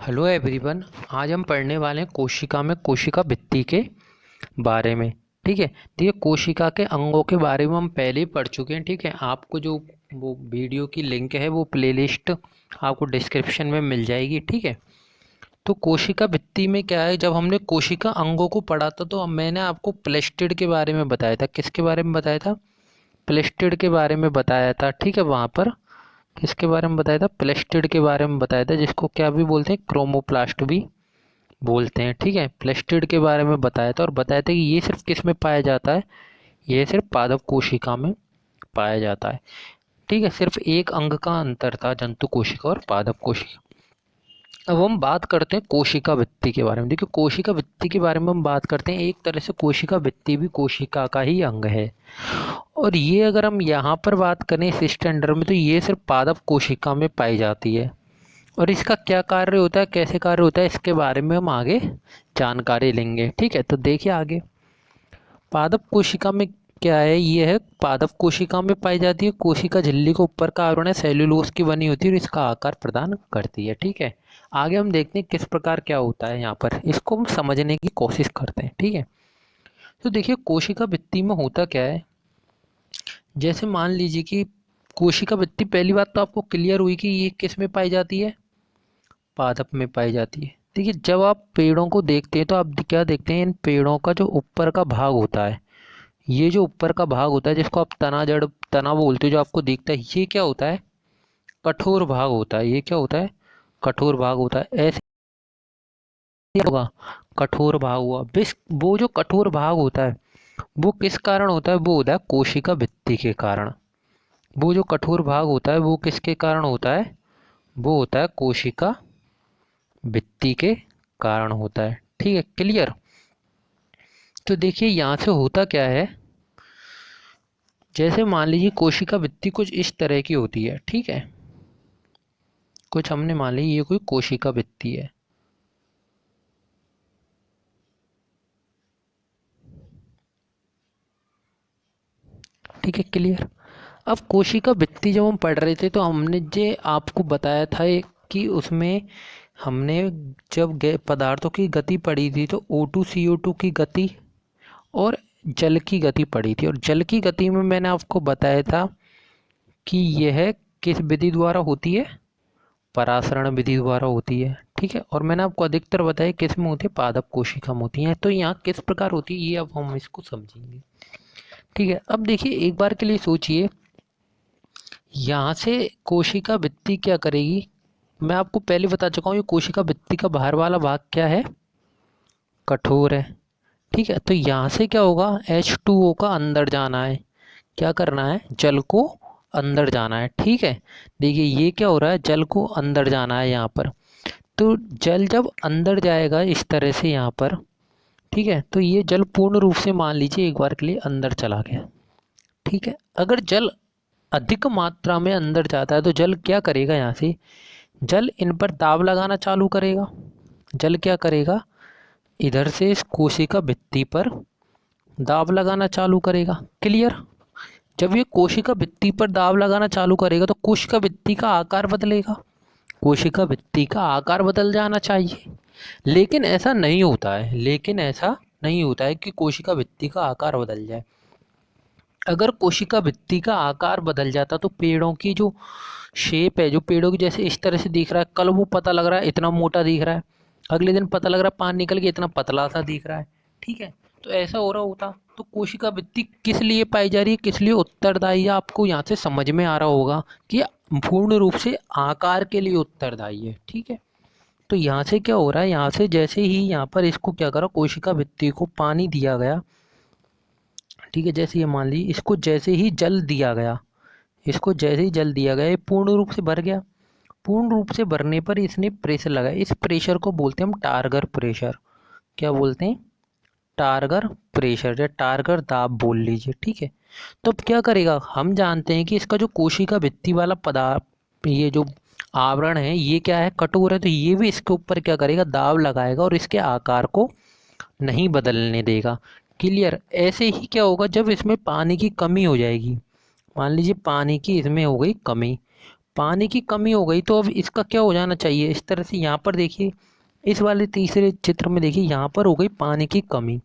Hello everyone. आज हम पढ़ने वाले हैं कोशिका में कोशिका भित्ति के बारे में। ठीक है, तो ये कोशिका के अंगों के बारे में हम पहले ही पढ़ चुके हैं। ठीक है, आपको जो वो वीडियो की लिंक है वो प्लेलिस्ट आपको डिस्क्रिप्शन में मिल जाएगी। ठीक है, तो कोशिका भित्ति में क्या है, जब हमने कोशिका अंगों को पढ़ा था तो मैंने आपको प्लेस्टिड के बारे में बताया था। किसके बारे में बताया था? प्लेस्टिड के बारे में बताया था। ठीक है, वहाँ पर किसके बारे में बताया था? प्लेस्टिड के बारे में बताया था, जिसको क्या भी बोलते हैं, क्रोमोप्लास्ट भी बोलते हैं। ठीक है, प्लेस्टिड के बारे में बताया था और बताया था कि ये सिर्फ किस में पाया जाता है, ये सिर्फ पादप कोशिका में पाया जाता है। ठीक है, सिर्फ एक अंग का अंतर था जंतु कोशिका और पादप कोशिका। अब हम बात करते हैं कोशिका भित्ति के बारे में। देखिए, कोशिका भित्ति के बारे में हम बात करते हैं, एक तरह से कोशिका भित्ति भी कोशिका का ही अंग है। और ये अगर हम यहाँ पर बात करें इस स्टैंडर्ड में, तो ये सिर्फ पादप कोशिका में पाई जाती है। और इसका क्या कार्य होता है, कैसे कार्य होता है, इसके बारे में हम आगे जानकारी लेंगे। ठीक है, तो देखिए आगे पादप कोशिका में क्या है। ये है पादप कोशिका में पाई जाती है। कोशिका झिल्ली को ऊपर का आवरण है सेल्यूलोज की बनी होती है और इसका आकार प्रदान करती है। ठीक है, आगे हम देखते हैं किस प्रकार क्या होता है। यहाँ पर इसको हम समझने की कोशिश करते हैं। ठीक है, तो देखिए कोशिका भित्ति में होता क्या है। जैसे मान लीजिए कि कोशिका भित्ति, पहली बात तो आपको क्लियर हुई कि ये किस में पाई जाती है, पादप में पाई जाती है। देखिए, जब आप पेड़ों को देखते हैं तो आप क्या देखते हैं, इन पेड़ों का जो ऊपर का भाग होता है, ये जो ऊपर का भाग होता है जिसको आप तना जड़ तना बोलते हो, जो आपको दिखता है, ये क्या होता है? कठोर भाग होता है। ये क्या होता है? कठोर भाग होता है। ऐसे ही होगा, कठोर भाग हुआ। बिस वो जो कठोर भाग होता है वो किस कारण होता है? वो होता है कोशिका भित्ति के कारण। वो जो कठोर भाग होता है वो किसके कारण होता है? वो होता है कोशिका भित्ति के कारण होता है। ठीक है, क्लियर। तो देखिए यहाँ से होता क्या है, जैसे मान लीजिए कोशिका भित्ति कुछ इस तरह की होती है। ठीक है, कुछ हमने मान ली ये कोई कोशिका भित्ति है। ठीक है, क्लियर। अब कोशिका भित्ति जब हम पढ़ रहे थे तो हमने जे आपको बताया था कि उसमें हमने जब पदार्थों की गति पढ़ी थी तो O2 CO2 की गति और जल की गति पढ़ी थी। और जल की गति में मैंने आपको बताया था कि यह किस विधि द्वारा होती है? परासरण विधि द्वारा होती है। ठीक है, और मैंने आपको अधिकतर बताया किस में होती है, पादप कोशिका में होती है। तो यहाँ किस प्रकार होती है ये अब हम इसको समझेंगे। ठीक है, अब देखिए एक बार के लिए सोचिए, यहाँ से कोशिका भित्ति क्या करेगी। मैं आपको पहले बता चुका हूँ ये कोशिका भित्ति का बाहर वाला भाग क्या है, कठोर है। ठीक है, तो यहाँ से क्या होगा, H2O का अंदर जाना है। क्या करना है? जल को अंदर जाना है। ठीक है, देखिए ये क्या हो रहा है, जल को अंदर जाना है यहाँ पर। तो जल जब अंदर जाएगा इस तरह से यहाँ पर, ठीक है, तो ये जल पूर्ण रूप से मान लीजिए एक बार के लिए अंदर चला गया। ठीक है, अगर जल अधिक मात्रा में अंदर जाता है तो जल क्या करेगा, यहाँ से जल इन पर दाब लगाना चालू करेगा। जल क्या करेगा, इधर से इस कोशिका भित्ति पर दाब लगाना चालू करेगा। क्लियर। जब ये कोशिका भित्ति पर दाब लगाना चालू करेगा तो कोशिका भित्ति का आकार बदलेगा। कोशिका भित्ति का आकार बदल जाना चाहिए, लेकिन ऐसा नहीं होता है। लेकिन ऐसा नहीं होता है कि कोशिका भित्ति का आकार बदल जाए। अगर कोशिका भित्ति का आकार बदल जाता तो पेड़ों की जो शेप है, जो पेड़ों की जैसे इस तरह से दिख रहा है, कल वो पता लग रहा है इतना मोटा दिख रहा है, अगले दिन पता लग रहा है पानी निकल के इतना पतला सा दिख रहा है। ठीक है, तो ऐसा हो रहा होता। तो कोशिका भित्ति किस लिए पाई जा रही है, किस लिए उत्तरदायी है, आपको यहाँ से समझ में आ रहा होगा कि पूर्ण रूप से आकार के लिए उत्तरदायी है। ठीक है, तो यहाँ से क्या हो रहा है, यहाँ से जैसे ही यहाँ पर इसको क्या करा, कोशिका भित्ति को पानी दिया गया। ठीक है, जैसे ये मान ली इसको जैसे ही जल दिया गया, इसको जैसे ही जल दिया गया ये पूर्ण रूप से भर गया। पूर्ण रूप से भरने पर इसने प्रेशर लगाया। इस प्रेशर को बोलते हैं हम टारगर प्रेशर। क्या बोलते हैं? टारगर प्रेशर या टारगर दाब बोल लीजिए। ठीक है, तो अब क्या करेगा, हम जानते हैं कि इसका जो कोशिका भित्ति वाला पदार्थ, ये जो आवरण है ये क्या है, कठोर है। तो ये भी इसके ऊपर क्या करेगा, दाब लगाएगा और इसके आकार को नहीं बदलने देगा। क्लियर। ऐसे ही क्या होगा, जब इसमें पानी की कमी हो जाएगी, मान लीजिए पानी की इसमें हो गई कमी, पानी की कमी हो गई तो अब इसका क्या हो जाना चाहिए, इस तरह से यहाँ पर देखिए, इस वाले तीसरे चित्र में देखिए यहाँ पर हो गई पानी की कमी।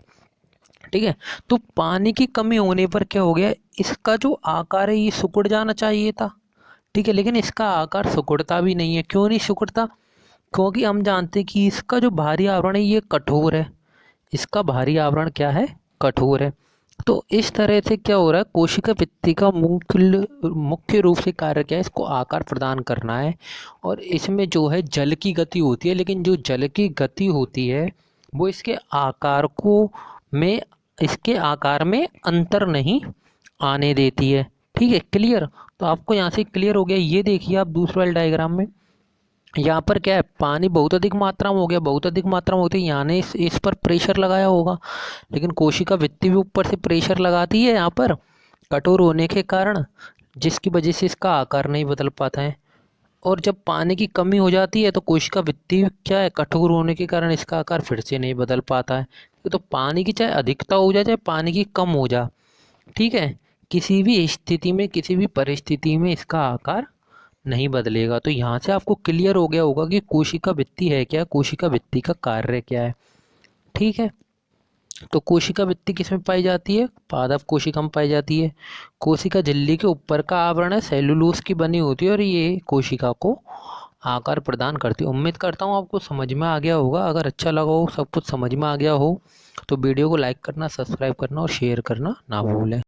ठीक है, तो पानी की कमी होने पर क्या हो गया, इसका जो आकार है ये सिकुड़ जाना चाहिए था। ठीक है, लेकिन इसका आकार सिकुड़ता भी नहीं है। क्यों नहीं सिकुड़ता? क्योंकि हम जानते हैं कि इसका जो बाहरी आवरण है ये कठोर है। इसका बाहरी आवरण क्या है? कठोर है। तो इस तरह से क्या हो रहा है, कोशिका भित्ति का मुख्य रूप से कार्य क्या है, इसको आकार प्रदान करना है। और इसमें जो है जल की गति होती है, लेकिन जो जल की गति होती है वो इसके आकार में अंतर नहीं आने देती है। ठीक है, क्लियर? तो आपको यहाँ से क्लियर हो गया। ये देखिए आप दूसरे वाले डायग्राम में, यहाँ पर क्या है, पानी बहुत अधिक मात्रा में हो गया। बहुत अधिक मात्रा में होती है, यहाँ ने इस पर प्रेशर लगाया होगा, लेकिन कोशिका भित्ति भी ऊपर से प्रेशर लगाती है यहाँ पर कठोर होने के कारण, जिसकी वजह से इसका आकार नहीं बदल पाता है। और जब पानी की कमी हो जाती है तो कोशिका भित्ति क्या है, कठोर होने के कारण इसका आकार फिर से नहीं बदल पाता है। तो पानी की चाहे अधिकता हो जाए चाहे पानी की कम हो जाए, ठीक है, किसी भी स्थिति में किसी भी परिस्थिति में इसका आकार नहीं बदलेगा। तो यहाँ से आपको क्लियर हो गया होगा कि कोशिका भित्ति है क्या, कोशिका भित्ति का कार्य क्या है। ठीक है, तो कोशिका भित्ति किसमें पाई जाती है? पादप कोशिका में पाई जाती है। कोशिका झिल्ली के ऊपर का आवरण है सेलुलोज की बनी होती है और ये कोशिका को आकार प्रदान करती है। उम्मीद करता हूँ आपको समझ में आ गया होगा। अगर अच्छा लगा हो, सब कुछ समझ में आ गया हो, तो वीडियो को लाइक करना, सब्सक्राइब करना और शेयर करना ना भूलें।